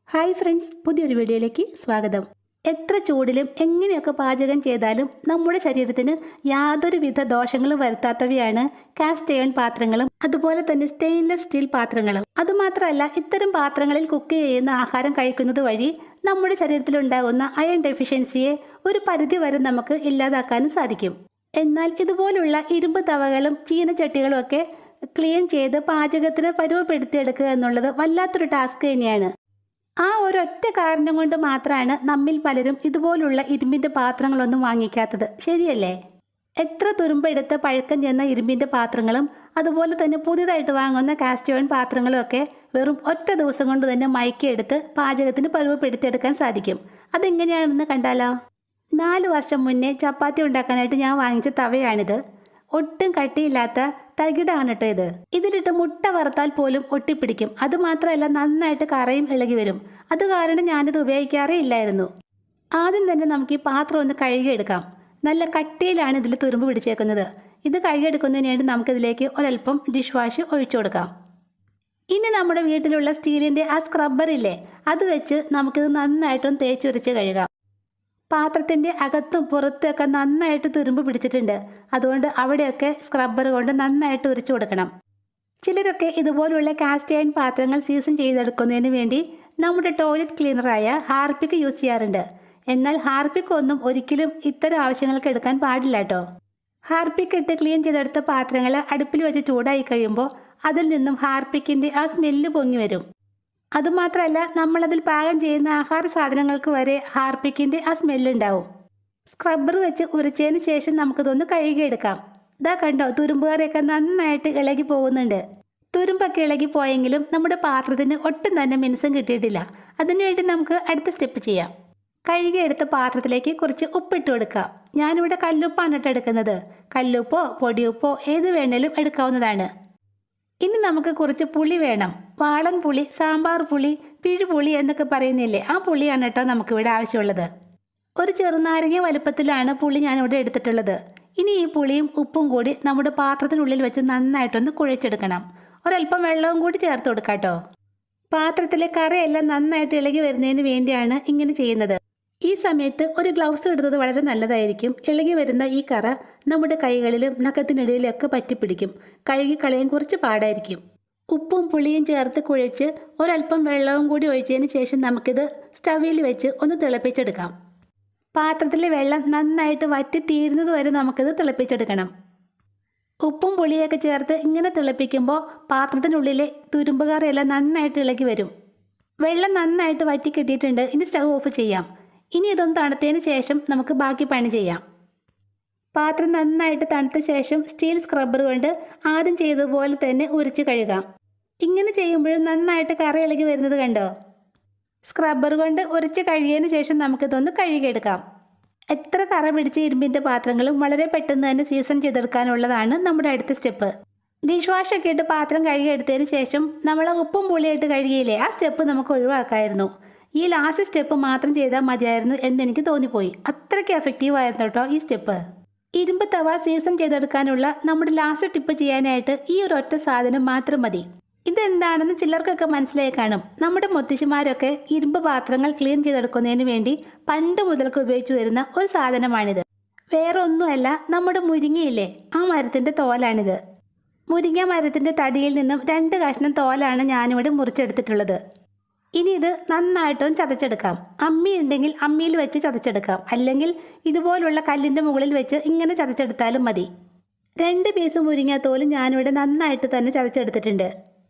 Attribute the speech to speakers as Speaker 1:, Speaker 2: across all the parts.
Speaker 1: Hi friends, പുതിയൊരു വീഡിയോയിലേക്ക് സ്വാഗതം. എത്ര ചൂടിലും എങ്ങനെയൊക്കെ പാചകം ചെയ്താലും നമ്മുടെ ശരീരത്തിന് യാതൊരുവിധ ദോഷങ്ങളും വരുത്താത്തവയാണ് കാസ്റ്റ് അയൺ പാത്രങ്ങളും അതുപോലെ തന്നെ സ്റ്റെയിൻലെസ് സ്റ്റീൽ പാത്രങ്ങളും. അതുമാത്രമല്ല, ഇത്തരം പാത്രങ്ങളിൽ കുക്ക് ചെയ്യുന്ന ആഹാരം കഴിക്കുന്നത് വഴി നമ്മുടെ ശരീരത്തിലുണ്ടാകുന്ന അയൺ ഡെഫിഷ്യൻസിയെ ഒരു പരിധി വരെ നമുക്ക് ഇല്ലാതാക്കാനും സാധിക്കും. എന്നാൽ ഇതുപോലുള്ള ഇരുമ്പ് തവകളും ചീനച്ചട്ടികളും ഒക്കെ ക്ലീൻ ചെയ്ത് പാചകത്തിന് പരുവപ്പെടുത്തിയെടുക്കുക എന്നുള്ളത് വല്ലാത്തൊരു ടാസ്ക് തന്നെയാണ്. ആ ഒരൊറ്റ കാരണം കൊണ്ട് മാത്രമാണ് നമ്മിൽ പലരും ഇതുപോലുള്ള ഇരുമ്പിൻ്റെ പാത്രങ്ങളൊന്നും വാങ്ങിക്കാത്തത്, ശരിയല്ലേ? എത്ര തുരുമ്പെടുത്ത് പഴക്കം ചെന്ന ഇരുമ്പിൻ്റെ പാത്രങ്ങളും അതുപോലെ തന്നെ പുതിയതായിട്ട് വാങ്ങുന്ന കാസ്റ്റ് അയൺ പാത്രങ്ങളും ഒക്കെ വെറും ഒറ്റ ദിവസം കൊണ്ട് തന്നെ മയക്കിയെടുത്ത് പാചകത്തിന് പരുവപ്പെടുത്തിയെടുക്കാൻ സാധിക്കും. അതെങ്ങനെയാണെന്ന് കണ്ടാലോ? 4 വർഷം മുന്നേ ചപ്പാത്തി ഉണ്ടാക്കാനായിട്ട് ഞാൻ വാങ്ങിച്ച തവയാണിത്. ഒട്ടും കട്ടിയില്ലാത്ത തകിടാണ് കേട്ടോ ഇത്. ഇതിലിട്ട് മുട്ട വറുത്താൽ പോലും ഒട്ടിപ്പിടിക്കും. അതുമാത്രമല്ല, നന്നായിട്ട് കറയും ഇളകി വരും. അത് കാരണം ഞാനിത് ഉപയോഗിക്കാറേ ഇല്ലായിരുന്നു. ആദ്യം തന്നെ നമുക്ക് ഈ പാത്രം ഒന്ന് കഴുകിയെടുക്കാം. നല്ല കട്ടിയിലാണ് ഇതിൽ തുരുമ്പ് പിടിച്ചേക്കുന്നത്. ഇത് കഴുകിയെടുക്കുന്നതിന് വേണ്ടി നമുക്കിതിലേക്ക് ഒരൽപ്പം ഡിഷ് വാഷ് ഒഴിച്ചു കൊടുക്കാം. ഇനി നമ്മുടെ വീട്ടിലുള്ള സ്റ്റീലിൻ്റെ ആ സ്ക്രബ്ബറില്ലേ, അത് വെച്ച് നമുക്കിത് നന്നായിട്ടും തേച്ചൊരിച്ച് കഴുകാം. പാത്രത്തിൻ്റെ അകത്തും പുറത്തൊക്കെ നന്നായിട്ട് തുരുമ്പ് പിടിച്ചിട്ടുണ്ട്. അതുകൊണ്ട് അവിടെയൊക്കെ സ്ക്രബ്ബർ കൊണ്ട് നന്നായിട്ട് ഉരച്ചു കൊടുക്കണം. ചിലരൊക്കെ ഇതുപോലുള്ള കാസ്റ്റ് അയൺ പാത്രങ്ങൾ സീസൺ ചെയ്തെടുക്കുന്നതിന് വേണ്ടി നമ്മുടെ ടോയ്ലറ്റ് ക്ലീനറായ ഹാർപ്പിക്ക് യൂസ് ചെയ്യാറുണ്ട്. എന്നാൽ ഹാർപ്പിക്ക് ഒന്നും ഒരിക്കലും ഇത്തരം ആവശ്യങ്ങൾക്ക് എടുക്കാൻ പാടില്ല കേട്ടോ. ഹാർപ്പിക്ക് ഇട്ട് ക്ലീൻ ചെയ്തെടുത്ത പാത്രങ്ങൾ അടുപ്പിൽ വെച്ച് ചൂടായി കഴിയുമ്പോൾ അതിൽ നിന്നും ഹാർപ്പിക്കിൻ്റെ ആ സ്മെല്ല് പൊങ്ങി വരും. അതുമാത്രമല്ല, നമ്മളതിൽ പാകം ചെയ്യുന്ന ആഹാര സാധനങ്ങൾക്ക് വരെ ഹാർപ്പിക്കിൻ്റെ ആ സ്മെല്ലുണ്ടാവും. സ്ക്രബ്ബർ വെച്ച് ഉരച്ചതിന് ശേഷം നമുക്കിതൊന്ന് കഴുകിയെടുക്കാം. ഇതാ കണ്ടോ, തുരുമ്പുകറിയൊക്കെ നന്നായിട്ട് ഇളകി പോകുന്നുണ്ട്. തുരുമ്പൊക്കെ ഇളകി പോയെങ്കിലും നമ്മുടെ പാത്രത്തിന് ഒട്ടും തന്നെ മിനുസം കിട്ടിയിട്ടില്ല. അതിനുവേണ്ടി നമുക്ക് അടുത്ത സ്റ്റെപ്പ് ചെയ്യാം. കഴുകിയെടുത്ത പാത്രത്തിലേക്ക് കുറച്ച് ഉപ്പിട്ട് കൊടുക്കാം. ഞാനിവിടെ കല്ലുപ്പാണ് ഇട്ട് എടുക്കുന്നത്. കല്ലുപ്പോ പൊടിയുപ്പോ ഏത് വേണേലും എടുക്കാവുന്നതാണ്. ഇനി നമുക്ക് കുറച്ച് പുളി വേണം. വാളൻ പുളി, സാമ്പാർ പുളി, പിഴുപുളി എന്നൊക്കെ പറയുന്നില്ലേ, ആ പുളിയാണ് കേട്ടോ നമുക്കിവിടെ ആവശ്യമുള്ളത്. ഒരു ചെറുനാരങ്ങ വലുപ്പത്തിലാണ് പുളി ഞാനിവിടെ എടുത്തിട്ടുള്ളത്. ഇനി ഈ പുളിയും ഉപ്പും കൂടി നമ്മുടെ പാത്രത്തിനുള്ളിൽ വെച്ച് നന്നായിട്ടൊന്ന് കുഴച്ചെടുക്കണം. ഒരല്പം വെള്ളവും കൂടി ചേർത്ത് കൊടുക്കാം കേട്ടോ. പാത്രത്തിലെ കറയെല്ലാം നന്നായിട്ട് ഇളകി വരുന്നതിന് വേണ്ടിയാണ് ഇങ്ങനെ ചെയ്യുന്നത്. ഈ സമയത്ത് ഒരു ഗ്ലൗസ് ഇടുന്നത് വളരെ നല്ലതായിരിക്കും. ഇളകി വരുന്ന ഈ കറ നമ്മുടെ കൈകളിലും നഖത്തിനിടയിലൊക്കെ പറ്റിപ്പിടിക്കും. കഴുകിക്കളയാൻ കുറച്ച് പാടായിരിക്കും. ഉപ്പും പുളിയും ചേർത്ത് കുഴച്ച് ഒരല്പം വെള്ളവും കൂടി ഒഴിച്ചതിന് ശേഷം നമുക്കിത് സ്റ്റവിൽ വെച്ച് ഒന്ന് തിളപ്പിച്ചെടുക്കാം. പാത്രത്തിലെ വെള്ളം നന്നായിട്ട് വറ്റി തീരുന്നത് വരെ നമുക്കിത് തിളപ്പിച്ചെടുക്കണം. ഉപ്പും പുളിയൊക്കെ ചേർത്ത് ഇങ്ങനെ തിളപ്പിക്കുമ്പോൾ പാത്രത്തിനുള്ളിലെ തുരുമ്പുകാരെല്ലാം നന്നായിട്ട് ഇളകി വരും. വെള്ളം നന്നായിട്ട് വറ്റി കിട്ടിയിട്ടുണ്ട്. ഇനി സ്റ്റവ് ഓഫ് ചെയ്യാം. ഇനി ഇതൊന്ന് തണുത്തതിന് ശേഷം നമുക്ക് ബാക്കി പണി ചെയ്യാം. പാത്രം നന്നായിട്ട് തണുത്ത ശേഷം സ്റ്റീൽ സ്ക്രബ്ബർ കൊണ്ട് ആദ്യം ചെയ്തതുപോലെ തന്നെ ഉരച്ച് കഴുകാം. ഇങ്ങനെ ചെയ്യുമ്പോഴും നന്നായിട്ട് കറ ഇളകി വരുന്നത് കണ്ടോ? സ്ക്രബ്ബർ കൊണ്ട് ഉരച്ച് കഴുകിയതിന് ശേഷം നമുക്കിതൊന്ന് കഴുകിയെടുക്കാം. എത്ര കറ പിടിച്ച ഇരുമ്പിൻ്റെ പാത്രങ്ങളും വളരെ പെട്ടെന്ന് തന്നെ സീസൺ ചെയ്തെടുക്കാനുള്ളതാണ് നമ്മുടെ അടുത്ത സ്റ്റെപ്പ്. ഡിഷ് വാഷൊക്കെ ഇട്ട് പാത്രം കഴുകിയെടുത്തതിന് ശേഷം നമ്മൾ ഉപ്പും പുളിയായിട്ട് കഴുകിയില്ലേ, ആ സ്റ്റെപ്പ് നമുക്ക് ഒഴിവാക്കാമായിരുന്നു. ഈ ലാസ്റ്റ് സ്റ്റെപ്പ് മാത്രം ചെയ്താൽ മതിയായിരുന്നു എന്നെനിക്ക് തോന്നിപ്പോയി. അത്രയ്ക്ക് എഫക്റ്റീവ് ആയിരുന്നു കേട്ടോ ഈ സ്റ്റെപ്പ്. ഇരുമ്പ് തവ സീസൺ ചെയ്തെടുക്കാനുള്ള നമ്മുടെ ലാസ്റ്റ് ടിപ്പ് ചെയ്യാനായിട്ട് ഈ ഒരു ഒറ്റ സാധനം മാത്രം മതി. ഇതെന്താണെന്ന് ചിലർക്കൊക്കെ മനസ്സിലായി കാണും. നമ്മുടെ മുത്തശ്ശിമാരൊക്കെ ഇരുമ്പ് പാത്രങ്ങൾ ക്ലീൻ ചെയ്തെടുക്കുന്നതിന് വേണ്ടി പണ്ട് മുതൽക്ക് ഉപയോഗിച്ചു വരുന്ന ഒരു സാധനമാണിത്. വേറെ ഒന്നുമല്ല, നമ്മുടെ മുരിങ്ങയില്ലേ, ആ മരത്തിൻ്റെ തോലാണിത്. മുരിങ്ങ മരത്തിൻ്റെ തടിയിൽ നിന്നും 2 കഷ്ണം തോലാണ് ഞാനിവിടെ മുറിച്ചെടുത്തിട്ടുള്ളത്. ഇനി ഇത് നന്നായിട്ടും ചതച്ചെടുക്കാം. അമ്മി ഉണ്ടെങ്കിൽ അമ്മിയിൽ വെച്ച് ചതച്ചെടുക്കാം. അല്ലെങ്കിൽ ഇതുപോലുള്ള കല്ലിൻ്റെ മുകളിൽ വെച്ച് ഇങ്ങനെ ചതച്ചെടുത്താലും മതി. 2 പീസ് മുരിങ്ങാത്തോലും ഞാനിവിടെ നന്നായിട്ട് തന്നെ ചതച്ചെടുത്തിട്ടുണ്ട്.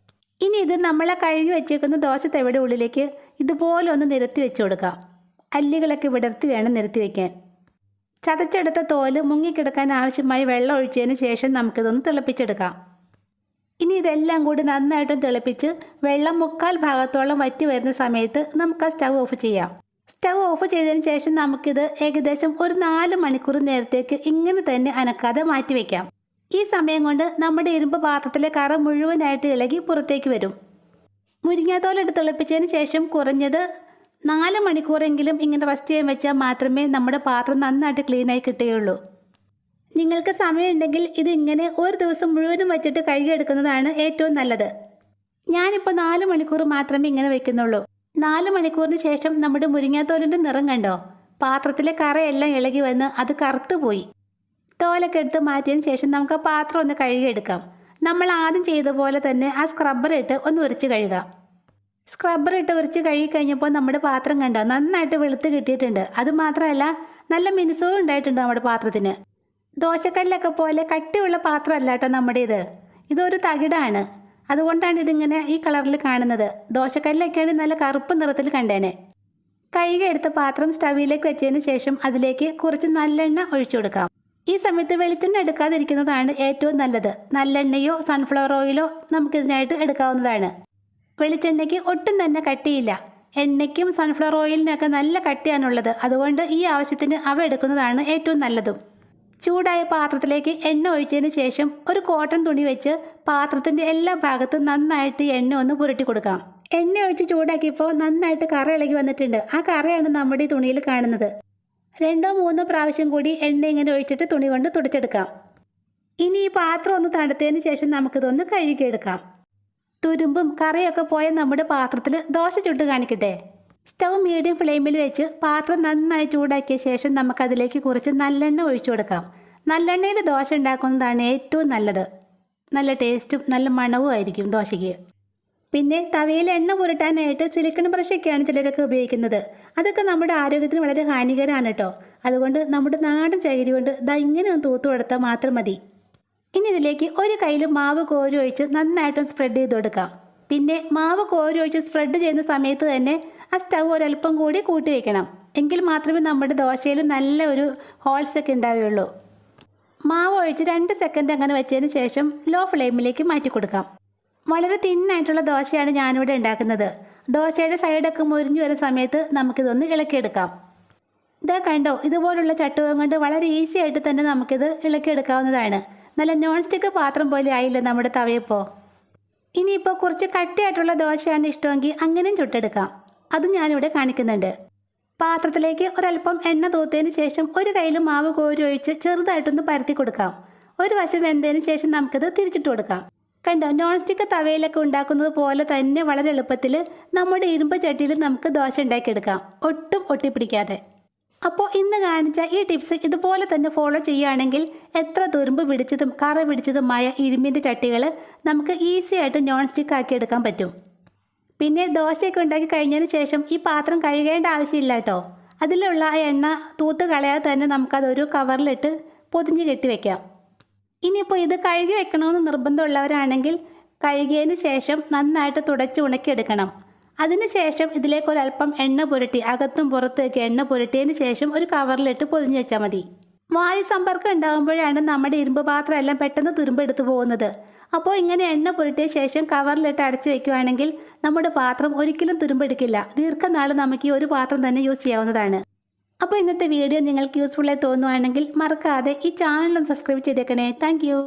Speaker 1: ഇനി ഇത് നമ്മളെ കഴുകി വെച്ചേക്കുന്ന ദോശത്തവയുടെ ഉള്ളിലേക്ക് ഇതുപോലെ ഒന്ന് നിരത്തി വെച്ച് കൊടുക്കാം. അല്ലികളൊക്കെ വിടർത്തി വേണം നിരത്തി വയ്ക്കാൻ. ചതച്ചെടുത്ത തോല് മുങ്ങിക്കിടക്കാൻ ആവശ്യമായി വെള്ളം ഒഴിച്ചതിന് ശേഷം നമുക്കിതൊന്ന് തിളപ്പിച്ചെടുക്കാം. ഇനി ഇതെല്ലാം കൂടി നന്നായിട്ടും തിളപ്പിച്ച് വെള്ളം 3/4 ഭാഗത്തോളം വറ്റി വരുന്ന സമയത്ത് നമുക്ക് ആ സ്റ്റവ് ഓഫ് ചെയ്യാം. സ്റ്റവ് ഓഫ് ചെയ്തതിന് ശേഷം നമുക്കിത് ഏകദേശം ഒരു 4 മണിക്കൂർ നേരത്തേക്ക് ഇങ്ങനെ തന്നെ അനക്കാതെ മാറ്റി വയ്ക്കാം. ഈ സമയം കൊണ്ട് നമ്മുടെ ഇരുമ്പ് പാത്രത്തിലെ കറ മുഴുവനായിട്ട് ഇളകി പുറത്തേക്ക് വരും. മുരിങ്ങാത്തോലെടുത്ത് തിളപ്പിച്ചതിന് ശേഷം കുറഞ്ഞത് 4 മണിക്കൂറെങ്കിലും ഇങ്ങനെ റെസ്റ്റ് ചെയ്യാൻ വെച്ചാൽ മാത്രമേ നമ്മുടെ പാത്രം നന്നായിട്ട് ക്ലീനായി കിട്ടുകയുള്ളൂ. നിങ്ങൾക്ക് സമയമുണ്ടെങ്കിൽ ഇത് ഇങ്ങനെ ഒരു ദിവസം മുഴുവനും വെച്ചിട്ട് കഴുകിയെടുക്കുന്നതാണ് ഏറ്റവും നല്ലത്. ഞാനിപ്പോൾ 4 മണിക്കൂർ മാത്രമേ ഇങ്ങനെ വെക്കുന്നുള്ളൂ. 4 മണിക്കൂറിന് ശേഷം നമ്മുടെ മുരിങ്ങാത്തോലിൻ്റെ നിറം കണ്ടോ? പാത്രത്തിലെ കറയെല്ലാം ഇളകി വന്ന് അത് കറുത്തു പോയി. തോലൊക്കെ എടുത്ത് മാറ്റിയതിന് ശേഷം നമുക്ക് ആ പാത്രം ഒന്ന് കഴുകിയെടുക്കാം. നമ്മൾ ആദ്യം ചെയ്ത പോലെ തന്നെ ആ സ്ക്രബ്ബർ ഇട്ട് ഒന്ന് ഉരച്ച് കഴുകാം. സ്ക്രബ്ബർ ഇട്ട് ഉരച്ച് കഴുകി കഴിഞ്ഞപ്പോൾ നമ്മുടെ പാത്രം കണ്ടോ നന്നായിട്ട് വെളുത്ത് കിട്ടിയിട്ടുണ്ട്. അതുമാത്രമല്ല നല്ല മിനുസവും ഉണ്ടായിട്ടുണ്ട് നമ്മുടെ പാത്രത്തിന്. ദോശക്കല്ലൊക്കെ പോലെ കട്ടിയുള്ള പാത്രമല്ല കേട്ടോ നമ്മുടേത്. ഇതൊരു തകിടാണ്. അതുകൊണ്ടാണ് ഇതിങ്ങനെ ഈ കളറിൽ കാണുന്നത്. ദോശക്കല്ലൊക്കെയാണ് നല്ല കറുപ്പ് നിറത്തിൽ കണ്ടേനെ. കഴുകിയെടുത്ത പാത്രം സ്റ്റവിലേക്ക് വെച്ചതിന് ശേഷം അതിലേക്ക് കുറച്ച് നല്ലെണ്ണ ഒഴിച്ചു കൊടുക്കാം. ഈ സമയത്ത് വെളിച്ചെണ്ണ എടുക്കാതിരിക്കുന്നതാണ് ഏറ്റവും നല്ലത്. നല്ലെണ്ണയോ സൺഫ്ലവർ ഓയിലോ നമുക്കിതിനായിട്ട് എടുക്കാവുന്നതാണ്. വെളിച്ചെണ്ണയ്ക്ക് ഒട്ടും തന്നെ കട്ടിയില്ല. എണ്ണയ്ക്കും സൺഫ്ലവർ ഓയിലിനൊക്കെ നല്ല കട്ടിയാണുള്ളത്. അതുകൊണ്ട് ഈ ആവശ്യത്തിന് അവ എടുക്കുന്നതാണ് ഏറ്റവും നല്ലതും. ചൂടായ പാത്രത്തിലേക്ക് എണ്ണ ഒഴിച്ചതിന് ശേഷം ഒരു കോട്ടൺ തുണി വെച്ച് പാത്രത്തിൻ്റെ എല്ലാ ഭാഗത്തും നന്നായിട്ട് എണ്ണ ഒന്ന് പുരട്ടി കൊടുക്കാം. എണ്ണ ഒഴിച്ച് ചൂടാക്കിയപ്പോൾ നന്നായിട്ട് കറ ഇളകി വന്നിട്ടുണ്ട്. ആ കറയാണ് നമ്മുടെ ഈ തുണിയിൽ കാണുന്നത്. 2-3 പ്രാവശ്യം കൂടി എണ്ണ ഇങ്ങനെ ഒഴിച്ചിട്ട് തുണി കൊണ്ട് തുടച്ചെടുക്കാം. ഇനി ഈ പാത്രം ഒന്ന് തണുത്തതിന് ശേഷം നമുക്കിതൊന്ന് കഴുകിയെടുക്കാം. തുരുമ്പും കറിയൊക്കെ പോയ നമ്മുടെ പാത്രത്തിൽ ദോശ ചുട്ട് കാണിക്കട്ടെ. സ്റ്റൗ മീഡിയം ഫ്ലെയിമിൽ വെച്ച് പാത്രം നന്നായി ചൂടാക്കിയ ശേഷം നമുക്കതിലേക്ക് കുറച്ച് നല്ലെണ്ണ ഒഴിച്ചു കൊടുക്കാം. നല്ലെണ്ണയിൽ ദോശ ഉണ്ടാക്കുന്നതാണ് ഏറ്റവും നല്ലത്. നല്ല ടേസ്റ്റും നല്ല മണവും ആയിരിക്കും ദോശയ്ക്ക്. പിന്നെ തവയിൽ എണ്ണ പുരട്ടാനായിട്ട് സിലിക്കൺ ബ്രഷൊക്കെയാണ് ചിലരൊക്കെ ഉപയോഗിക്കുന്നത്. അതൊക്കെ നമ്മുടെ ആരോഗ്യത്തിന് വളരെ ഹാനികരമാണ് കേട്ടോ. അതുകൊണ്ട് നമ്മുടെ നാടൻ ചകിരി കൊണ്ട് ഇങ്ങനെ ഒന്ന് തൂത്ത് കൊടുത്താൽ മാത്രം മതി. ഇനി ഇതിലേക്ക് ഒരു കയ്യിൽ മാവ് കോരി ഒഴിച്ച് നന്നായിട്ടും സ്പ്രെഡ് ചെയ്ത് കൊടുക്കാം. പിന്നെ മാവ് കോരി ഒഴിച്ച് സ്പ്രെഡ് ചെയ്യുന്ന സമയത്ത് തന്നെ ആ സ്റ്റൗ ഒരല്പം കൂടി കൂട്ടി വയ്ക്കണം. എങ്കിൽ മാത്രമേ നമ്മുടെ ദോശയിൽ നല്ല ഒരു ഹോൾസൊക്കെ ഉണ്ടാവുകയുള്ളൂ. മാവ് ഒഴിച്ച് 2 സെക്കൻഡ് അങ്ങനെ വെച്ചതിന് ശേഷം ലോ ഫ്ലെയിമിലേക്ക് മാറ്റി കൊടുക്കാം. വളരെ തിന്നായിട്ടുള്ള ദോശയാണ് ഞാനിവിടെ ഉണ്ടാക്കുന്നത്. ദോശയുടെ സൈഡൊക്കെ മുരിഞ്ഞു വരുന്ന സമയത്ത് നമുക്കിതൊന്ന് ഇളക്കിയെടുക്കാം. ഇതാ കണ്ടോ, ഇതുപോലുള്ള ചട്ടുകം കൊണ്ട് വളരെ ഈസി ആയിട്ട് തന്നെ നമുക്കിത് ഇളക്കിയെടുക്കാവുന്നതാണ്. നല്ല നോൺ സ്റ്റിക്ക് പാത്രം പോലെ ആയില്ലേ നമ്മുടെ തവയപ്പോൾ. ഇനിയിപ്പോൾ കുറച്ച് കട്ടിയായിട്ടുള്ള ദോശയാണ് ഇഷ്ടമെങ്കിൽ അങ്ങനെയും ചുട്ടെടുക്കാം. അതും ഞാനിവിടെ കാണിക്കുന്നുണ്ട്. പാത്രത്തിലേക്ക് ഒരല്പം എണ്ണ തൂത്തതിന് ശേഷം ഒരു കയ്യിൽ മാവ് കോരി ഒഴിച്ച് ചെറുതായിട്ടൊന്ന് പരത്തി കൊടുക്കാം. ഒരു വശം വെന്തതിന് ശേഷം നമുക്കിത് തിരിച്ചിട്ട് കൊടുക്കാം. കണ്ടോ, നോൺ സ്റ്റിക്ക് തവയിലൊക്കെ ഉണ്ടാക്കുന്നത് പോലെ തന്നെ വളരെ എളുപ്പത്തിൽ നമ്മുടെ ഇരുമ്പ് ചട്ടിയിൽ നമുക്ക് ദോശ ഉണ്ടാക്കിയെടുക്കാം, ഒട്ടും ഒട്ടിപ്പിടിക്കാതെ. അപ്പോൾ ഇന്ന് കാണിച്ച ഈ ടിപ്സ് ഇതുപോലെ തന്നെ ഫോളോ ചെയ്യുകയാണെങ്കിൽ എത്ര തുരുമ്പ് പിടിച്ചതും കറ പിടിച്ചതുമായ ഇരുമ്പിൻ്റെ ചട്ടികൾ നമുക്ക് ഈസി ആയിട്ട് നോൺ സ്റ്റിക്ക് ആക്കി എടുക്കാൻ പറ്റും. പിന്നെ ദോശയൊക്കെ ഉണ്ടാക്കി കഴിഞ്ഞതിന് ശേഷം ഈ പാത്രം കഴുകേണ്ട ആവശ്യമില്ല കേട്ടോ. അതിലുള്ള ആ എണ്ണ തൂത്ത് കളയാതെ തന്നെ നമുക്കതൊരു കവറിലിട്ട് പൊതിഞ്ഞ് കെട്ടി വയ്ക്കാം. ഇനിയിപ്പോൾ ഇത് കഴുകി വെക്കണമെന്ന് നിർബന്ധമുള്ളവരാണെങ്കിൽ കഴുകിയതിന് ശേഷം നന്നായിട്ട് തുടച്ച് ഉണക്കിയെടുക്കണം. അതിനുശേഷം ഇതിലേക്ക് ഒരല്പം എണ്ണ പുരട്ടി അകത്തും പുറത്തേക്ക് എണ്ണ പുരട്ടിയതിന് ശേഷം ഒരു കവറിലിട്ട് പൊതിഞ്ഞ് വെച്ചാൽ മതി. വായു സമ്പർക്കം ഉണ്ടാകുമ്പോഴാണ് നമ്മുടെ ഇരുമ്പ് പാത്രം എല്ലാം പെട്ടെന്ന് തുരുമ്പെടുത്ത് പോകുന്നത്. അപ്പോൾ ഇങ്ങനെ എണ്ണ പുരട്ടിയ ശേഷം കവറിലിട്ട് അടച്ചു വയ്ക്കുകയാണെങ്കിൽ നമ്മുടെ പാത്രം ഒരിക്കലും തുരുമ്പെടുക്കില്ല. ദീർഘനാൾ നമുക്ക് ഈ ഒരു പാത്രം തന്നെ യൂസ് ചെയ്യാവുന്നതാണ്. അപ്പോൾ ഇന്നത്തെ വീഡിയോ നിങ്ങൾക്ക് യൂസ്ഫുള്ളായി തോന്നുവാണെങ്കിൽ മറക്കാതെ ഈ ചാനൽ ഒന്ന് സബ്സ്ക്രൈബ് ചെയ്തേക്കണേ. താങ്ക്